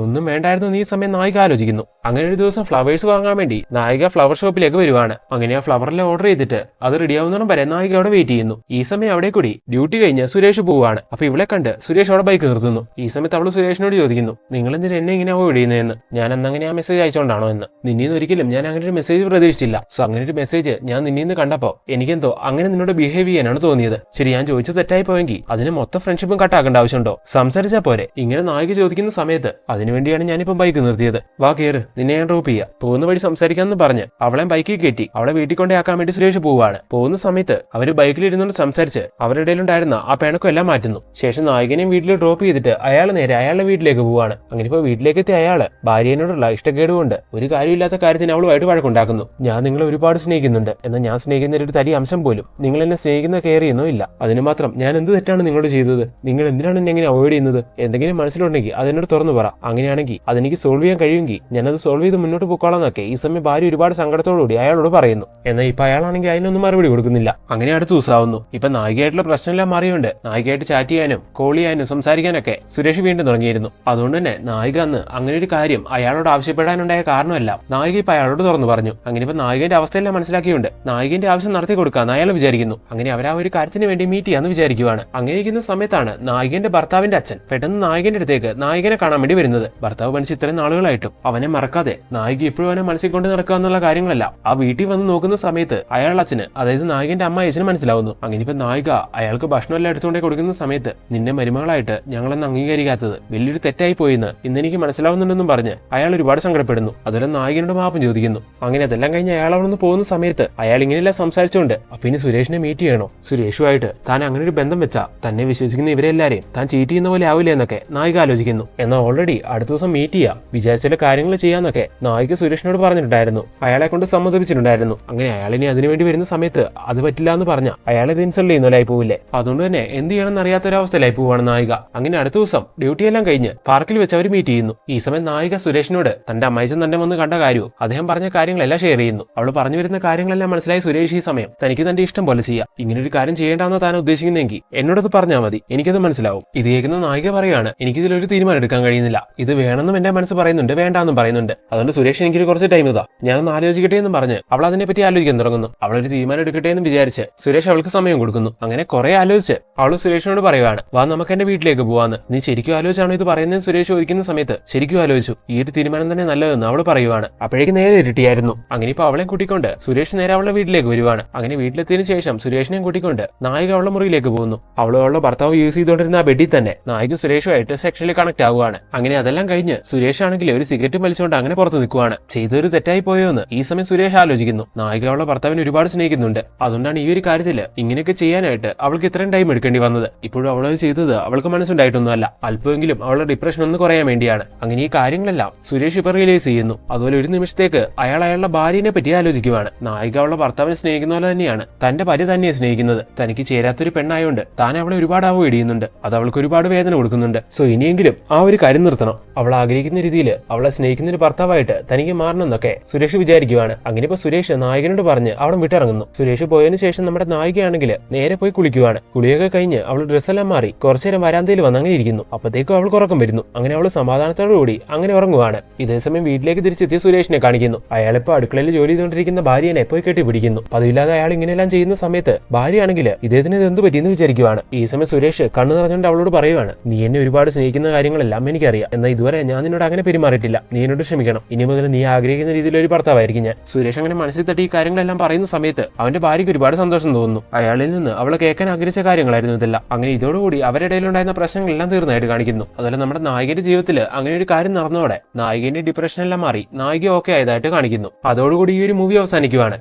ഒന്നും വേണ്ടായിരുന്നു ഈ സമയം നായിക ആലോചിക്കുന്നു. അങ്ങനെ ഒരു ദിവസം ഫ്ലവേഴ്സ് വാങ്ങാൻ വേണ്ടി നായിക ഫ്ലവർ ഷോപ്പിലേക്ക് വരുവാണ്. അങ്ങനെ ആ ഫ്ലവറിലെ ഓർഡർ ചെയ്തിട്ട് അത് റെഡിയാവുന്നതും വരെ നായിക അവിടെ വെയിറ്റ് ചെയ്യുന്നു. ഈ സമയം അവിടെ കൂടി ഡ്യൂട്ടി കഴിഞ്ഞ് സുരേഷ് പോവാണ്. അപ്പൊ ഇവളെ കണ്ട് സുരേഷ് അവിടെ ബൈക്ക് നിർത്തുന്നു. ഈ സമയത്ത് അവള് സുരേഷിനോട് ചോദിക്കുന്നു, നിങ്ങൾ എന്തിനാ എന്നെ ഇങ്ങനെ അവോയ്ഡ് ചെയ്യുന്നതെന്ന്. ഞാൻ അന്നങ്ങനെ ആ മെസ്സേജ് അയച്ചോണ്ടാണോ എന്ന്. നിന്നീന്ന് ഒരിക്കലും ഞാൻ അങ്ങനെ ഒരു മെസ്സേജ് പ്രതീക്ഷിച്ചില്ല. അങ്ങനെ ഒരു മെസ്സേജ് ഞാൻ നിന്നീന്ന് കണ്ടപ്പോ എനിക്കെന്തോ അങ്ങനെ നിന്നോട് ബിഹേവ് ചെയ്യാനാണ് തോന്നിയത്. ശരി, ഞാൻ ചോദിച്ചത് തെറ്റായി പോയെങ്കിൽ അതിന് മൊത്തം ഫ്രണ്ട്ഷിപ്പും കട്ടാക്കേണ്ട ആവശ്യമുണ്ടോ, സംസാരിച്ചാ പോരെ. ഇങ്ങനെ നായിക ചോദിക്കുന്ന സമയത്ത് അതിനുവേണ്ടിയാണ് ഞാനിപ്പോ ബൈക്ക് നിർത്തിയത്, വാ കേറ്, നിന്നെ ഞാൻ ഡ്രോപ്പ് ചെയ്യാം, പോകുന്ന വഴി സംസാരിക്കാന്ന് പറഞ്ഞ് അവളെ ബൈക്കിൽ കയറ്റി അവളെ വീട്ടിൽ കൊണ്ടേയാക്കാൻ വേണ്ടി സുരേഷ് പോവാണ്. പോകുന്ന സമയത്ത് അവര് ബൈക്കിൽ ഇരുന്നുകൊണ്ട് സംസാരിച്ച് അവരുടെ ഇടയിലുണ്ടായിരുന്ന ആ പിണക്കം എല്ലാം മാറ്റുന്നു. ശേഷം നായികനെയും വീട്ടിൽ ഡ്രോപ്പ് ചെയ്തിട്ട് അയാൾ നേരെ അയാളുടെ വീട്ടിലേക്ക് പോവാണ്. അങ്ങനെ ഇപ്പൊ വീട്ടിലേക്ക് എത്തിയ അയാള് ഭാര്യനോടുള്ള ഇഷ്ടക്കേട് കൊണ്ട് ഒരു കാര്യമില്ലാത്ത കാര്യത്തിന് അവളുമായിട്ട് വഴക്കുണ്ടാക്കുന്നു. ഞാൻ നിങ്ങളെ ഒരുപാട് സ്നേഹിക്കുന്നുണ്ട്, എന്നാൽ ഞാൻ സ്നേഹിക്കുന്ന ഒരു തരി അംശം പോലും നിങ്ങൾ എന്നെ സ്നേഹിക്കുന്ന കെയർ ചെയ്യുന്നോ ഇല്ല. അതിന് മാത്രം ഞാൻ എന്ത് തെറ്റാണ് നിങ്ങളോട് ചെയ്തത്, നിങ്ങൾ എന്തിനാണ് എന്നെ എങ്ങനെ അവോയ്ഡ് ചെയ്യുന്നത്, എന്തെങ്കിലും മനസ്സിലുണ്ടെങ്കിൽ അതെന്നോട് തുറന്നു പറ. അങ്ങനെയാണെങ്കിൽ അതെനിക്ക് സോൾവ് ചെയ്യാൻ കഴിയുമെങ്കിൽ ഞാനത് സോൾവ് ചെയ്ത് മുന്നോട്ട് പോയിക്കോളാന്നൊക്കെ ഈ സമയം ഭാര്യ ഒരുപാട് സങ്കടത്തോടുകൂടി അയാളോട് പറയുന്നു. എന്നാൽ ഇപ്പൊ അയാളാണെങ്കിൽ അതിനൊന്നും മറുപടി കൊടുക്കുന്നില്ല. അങ്ങനെ അടുത്ത ദിവസമാവുന്നു. ഇപ്പൊ നായികയായിട്ടുള്ള പ്രശ്നമെല്ലാം മാറിയുണ്ട്. നായികയായിട്ട് ചാറ്റ് ചെയ്യാനും കോൾ ചെയ്യാനും സംസാരിക്കാനൊക്കെ സുരേഷ് വീണ്ടും തുടങ്ങിയിരുന്നു. അതുകൊണ്ട് തന്നെ നായിക അന്ന് അങ്ങനെ ഒരു കാര്യം അയാളോട് ആവശ്യപ്പെടാനുണ്ടായ കാരണമല്ല നായിക ഇപ്പൊ അയാളോട് തുറന്നു പറഞ്ഞു. അങ്ങനെ ഇപ്പൊ നായികന്റെ അവസ്ഥയെല്ലാം മനസ്സിലാക്കിയുണ്ട് നായികന്റെ ആവശ്യം നടത്തി കൊടുക്കാന്ന് അയാൾ വിചാരിക്കുന്നു. അങ്ങനെ അവർ ആ ഒരു കാര്യത്തിന് വേണ്ടി മീറ്റ് ചെയ്യാന്ന് വിചാരിക്കുവാണ്. അങ്ങനെ ഇരിക്കുന്ന സമയത്ത് സമയത്താണ് നായികന്റെ ഭർത്താവിന്റെ അച്ഛൻ പെട്ടെന്ന് നായകന്റെ അടുത്തേക്ക് നായകനെ കാണാൻ വേണ്ടി വരുന്നത്. ഭർത്താവ് മരിച്ച് ഇത്രയും നാളുകളായിട്ടും അവനെ മറക്കാതെ നായിക ഇപ്പോഴും അവനെ മനസ്സിൽ കൊണ്ട് നടക്കുക എന്നുള്ള കാര്യങ്ങളെല്ലാം ആ വീട്ടിൽ വന്ന് നോക്കുന്ന സമയത്ത് അയാളുടെ അച്ഛന്, അതായത് നായകന്റെ അമ്മ അച്ഛന് മനസ്സിലാവുന്നു. അങ്ങനെ ഇപ്പൊ നായിക അയാൾക്ക് ഭക്ഷണമെല്ലാം എടുത്തുകൊണ്ടേ കൊടുക്കുന്ന സമയത്ത് നിന്റെ മരുമകളായിട്ട് ഞങ്ങളെന്ന് അംഗീകരിക്കാത്തത് വലിയൊരു തെറ്റായി പോയെന്ന് ഇന്നെനിക്ക് മനസ്സിലാവുന്നുണ്ടെന്നും പറഞ്ഞ് അയാൾ ഒരുപാട് സങ്കടപ്പെടുന്നു. അതുപോലെ നായകനോട് മാപ്പും ചോദിക്കുന്നു. അങ്ങനെ അതെല്ലാം കഴിഞ്ഞ് അയാൾ അവിടെ നിന്ന് പോകുന്ന സമയത്ത് അയാൾ ഇങ്ങനെയെല്ലാം സംസാരിച്ചുകൊണ്ട് അപ്പൊ ഇനി സുരേഷിനെ മീറ്റ് ചെയ്യണോ, സുരേഷുമായിട്ട് താൻ അങ്ങനെ ഒരു ബന്ധം വെച്ചാ തന്നെ വിശ്വസിക്കുന്ന ഇവരെല്ലാരെയും താൻ ചീറ്റ് ചെയ്യുന്ന പോലെ ആവില്ല എന്നൊക്കെ നായിക ആലോചിക്കുന്നു. എന്നാൽ ഓൾറെഡി അടുത്ത ദിവസം മീറ്റ് ചെയ്യാം, വിചാരിച്ച കാര്യങ്ങൾ ചെയ്യാന്നൊക്കെ നായിക സുരേഷിനോട് പറഞ്ഞിട്ടുണ്ടായിരുന്നു. അയാളെ കൊണ്ട് സമ്മതിപ്പിച്ചിട്ടുണ്ടായിരുന്നു. അങ്ങനെ അയാളിനി അതിനുവേണ്ടി വരുന്ന സമയത്ത് അത് പറ്റില്ല എന്ന് പറഞ്ഞ അയാളെ ഇത് ഇൻസൾട്ട് ചെയ്യുന്നവരായി പോവില്ലേ. അതുകൊണ്ട് തന്നെ എന്ത് ചെയ്യണമെന്ന് അറിയാത്തൊരവസ്ഥയിലായി പോവാണ് നായിക. അങ്ങനെ അടുത്ത ദിവസം ഡ്യൂട്ടിയെല്ലാം കഴിഞ്ഞ് പാർക്കിൽ വെച്ച് അവർ മീറ്റ് ചെയ്യുന്നു. ഈ സമയം നായിക സുരേഷിനോട് തന്റെ അമ്മയച്ചൻ തന്നെ വന്ന് കണ്ട കാര്യവും അദ്ദേഹം പറഞ്ഞ കാര്യങ്ങളെല്ലാം ഷെയർ ചെയ്യുന്നു. അവൾ പറഞ്ഞു വരുന്ന കാര്യങ്ങളെല്ലാം മനസ്സിലായി സുരേഷ് ഈ സമയം തനിക്ക് തന്റെ ഇഷ്ടം പോലെ ചെയ്യാം, ഇങ്ങനെ ഒരു കാര്യം ചെയ്യേണ്ടെന്ന് താൻ ഉദ്ദേശിക്കുന്നെങ്കിൽ എന്നോടത് പറഞ്ഞാൽ മതി, എനിക്കത് മനസ്സിലാവും. ഇത് കേൾക്കുന്ന നായിക പറയാണ്, എനിക്കിതിലൊരു തീരുമാനം എടുക്കാൻ കഴിയുന്നില്ല, ഇത് വേണമെന്നും എന്റെ മനസ്സ് പറയുന്നുണ്ട്, വേണ്ടാന്നും പറയുന്നുണ്ട്. അതുകൊണ്ട് സുരേഷ് എനിക്കൊരു കുറച്ച് ടൈം ഇതാ, ഞാനൊന്ന് ആലോചിക്കട്ടെ എന്ന് പറഞ്ഞ് അവൾ അതിനെപ്പറ്റി ആലോചിക്കാൻ തുടങ്ങുന്നു. അവളൊരു തീരുമാനം എടുക്കട്ടെ എന്ന് വിചാരിച്ച് സുരേഷ് അവൾക്ക് സമയം കൊടുക്കുന്നു. അങ്ങനെ കുറെ ആലോചിച്ച് അവൾ സുരേഷിനോട് പറയുവാണ്, വാ നമുക്ക് എന്റെ വീട്ടിലേക്ക് പോവാന്ന്. നീ ശരിക്കും ആലോചിച്ചാണോ ഇത് പറയുന്നത് സുരേഷ് ചോദിക്കുന്ന സമയത്ത് ശരിക്കും ആലോചിച്ചു, ഈ ഒരു തീരുമാനം തന്നെ നല്ലതെന്ന് അവൾ പറയുവാണ്. അപ്പോഴേക്ക് നേരെ ഇരുട്ടിയായിരുന്നു. അങ്ങനെ ഇപ്പൊ അവളെ കൂട്ടിക്കൊണ്ട് സുരേഷ് നേരെ അവളുടെ വീട്ടിലേക്ക് വരുവാണ്. അങ്ങനെ വീട്ടിലെത്തിയതിനു ശേഷം സുരേഷിനെയും കൂട്ടിക്കൊണ്ട് നായിക അവളുടെ മുറിയിലേക്ക് പോകുന്നു. അവളും അവളുടെ ഭർത്താവ് യൂസ് ചെയ്തുകൊണ്ടിരുന്ന ആ ബെഡിൽ തന്നെ നായിക സുരേഷുമായിട്ട് സെക്ഷനിൽ കണക്ട് ആവുകയാണ്. അങ്ങനെ അതെല്ലാം കഴിഞ്ഞ് സുരേഷ് ആണെങ്കിൽ ഒരു സിഗരറ്റ് വലിച്ചുകൊണ്ട് അങ്ങനെ പുറത്ത് നിൽക്കുവാണ്. ചെയ്തൊരു തെറ്റായി പോയോ എന്ന് ഈ സമയം സുരേഷ് ആലോചിക്കുന്നു. നായിക അവളുടെ ഭർത്താവിനെ ഒരുപാട് സ്നേഹിക്കുന്നുണ്ട്, അതുകൊണ്ടാണ് ഈ ഒരു കാര്യത്തിൽ ഇങ്ങനെയൊക്കെ ചെയ്യാനായിട്ട് അവൾക്ക് ഇത്രയും ടൈം എടുക്കേണ്ടി വന്നത്. ഇപ്പോഴും അവളത് ചെയ്തത് അവൾക്ക് മനസ്സുണ്ടായിട്ടൊന്നുമല്ല, അല്പമെങ്കിലും അവളുടെ ഡിപ്രഷൻ ഒന്ന് കുറയാൻ വേണ്ടിയാണ്. അങ്ങനെ ഈ കാര്യങ്ങളെല്ലാം സുരേഷ് ഇപ്പൊ റിയലൈസ് ചെയ്യുന്നു. അതുപോലെ ഒരു നിമിഷത്തേക്ക് അയാൾ അയാളുടെ ഭാര്യനെ പറ്റി ആലോചിക്കുവാണ്. നായിക അവളുടെ ഭർത്താവിനെ സ്നേഹിക്കുന്ന പോലെ തന്നെയാണ് തന്റെ ഭാര്യ തന്നെ സ്നേഹിക്കുന്നത്. തനിക്ക് ചേരാത്തൊരു പെണ്ണായോണ്ട് താൻ അവളെ ഒരുപാട് അവോയ്ഡ് ചെയ്യുന്നുണ്ട്, അത് അവൾക്ക് ഒരുപാട് വേദന കൊടുക്കുന്നുണ്ട്. സോ ഇനിയെങ്കിലും ആ ഒരു കാര്യം നിർത്തണം, അവൾ ആഗ്രഹിക്കുന്ന രീതിയിൽ അവളെ സ്നേഹിക്കുന്ന ഒരു ഭർത്താവായിട്ട് തനിക്ക് മാറണമെന്നൊക്കെ സുരേഷ് വിചാരിക്കുവാണ്. അങ്ങനെ ഇപ്പൊ സുരേഷ് നായകനോട് പറഞ്ഞ് അവിടെ വിട്ടിറങ്ങുന്നു. സുരേഷ് പോയതിനു ശേഷം നമ്മുടെ നായികയാണെങ്കിൽ നേരെ പോയി കുളിക്കുവാണ്. കുളിയൊക്കെ കഴിഞ്ഞ് അവൾ ഡ്രസ്സെല്ലാം മാറി കുറച്ചു നേരം വരാന്തയിൽ വന്ന് അങ്ങനെ ഇരിക്കുന്നു. അപ്പത്തേക്കും അവൾക്ക് ഉറക്കം വരുന്നു. അങ്ങനെ അവൾ സമാധാനത്തോടുകൂടി അങ്ങനെ ഉറങ്ങുവാണ്. ഇതേസമയം വീട്ടിലേക്ക് തിരിച്ചെത്തിയ സുരേഷിനെ കാണിക്കുന്നു. അയാളിപ്പോ അടുക്കളയിൽ ജോലി ചെയ്തുകൊണ്ടിരിക്കുന്ന ഭാര്യനെ പോയി കെട്ടിപ്പിടിക്കുന്നു. പതിവില്ലാതെ അയാൾ ഇങ്ങനെയെല്ലാം ചെയ്യുന്ന സമയത്ത് ഭാര്യയാണെങ്കിൽ ഇദ്ദേഹത്തിന് ഇത് എന്ത് പറ്റിയെന്ന് വിചാരിക്കുവാണ്. ഈ സമയം സുരേഷ് കണ്ണു നിറഞ്ഞുകൊണ്ട് അവളോട് പറയുവാണ്, നീ എന്നെ ഒരുപാട് സ്നേഹിക്കുന്ന കാര്യങ്ങളെല്ലാം എനിക്കറിയാം, എന്നാൽ ഇതുവരെ ഞാൻ നിന്നോട് അങ്ങനെ പെരുമാറിയിട്ടില്ല, നീ എന്നോട് ക്ഷമിക്കണം, ഇനി മുതൽ നീ ആഗ്രഹിക്കുന്ന രീതിയിൽ ഒരു ഭർത്താവായിരിക്കും ഞാൻ. സുരേഷ് അങ്ങനെ മനസ്സിൽ തട്ടി ഈ കാര്യങ്ങളെല്ലാം പറയുന്ന സമയത്ത് അവന്റെ ഭാര്യയ്ക്ക് ഒരുപാട് സന്തോഷം തോന്നുന്നു. അയാളിൽ നിന്ന് അവളെ കേൾക്കാൻ ആഗ്രഹിച്ച കാര്യങ്ങളായിരുന്നു ഇതെല്ലാം. അങ്ങനെ ഇതോടുകൂടി അവരിടയിലുണ്ടായിരുന്ന പ്രശ്നങ്ങളെല്ലാം തീർന്നതായിട്ട് കാണിക്കുന്നു. അതുപോലെ നമ്മുടെ നായകന്റെ ജീവിതത്തിൽ അങ്ങനെ ഒരു കാര്യം നടന്നതോടെ നായകന്റെ ഡിപ്രഷൻ എല്ലാം മാറി നായിക ഓക്കെ ആയതായിട്ട് കാണിക്കുന്നു. അതോടുകൂടി ഈ ഒരു മൂവി അവസാനിക്കുവാണ്.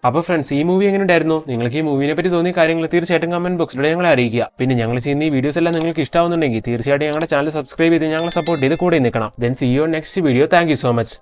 അപ്പൊ ഫ്രണ്ട്സ്, ഈ മൂവി എങ്ങനെ ഉണ്ടായിരുന്നു? നിങ്ങൾക്ക് ഈ മൂവിനെ പറ്റി തോന്നിയ കാര്യങ്ങൾ തീർച്ചയായിട്ടും കമന്റ് ബോക്സിലൂടെ ഞങ്ങളെ അറിയിക്കുക. പിന്നെ ഞങ്ങൾ ചെയ്യുന്ന ഈ വീഡിയോസ് എല്ലാം നിങ്ങൾക്ക് ഇഷ്ടമാവുന്നുണ്ടെങ്കിൽ തീർച്ചയായിട്ടും ഞങ്ങളുടെ ചാനൽ സബ്സ്ക്രൈബ് ചെയ്ത് ഞങ്ങളെ സപ്പോർട്ട് ചെയ്ത് കൂടെ നിൽക്കണം. Then see you next video. Thank you so much.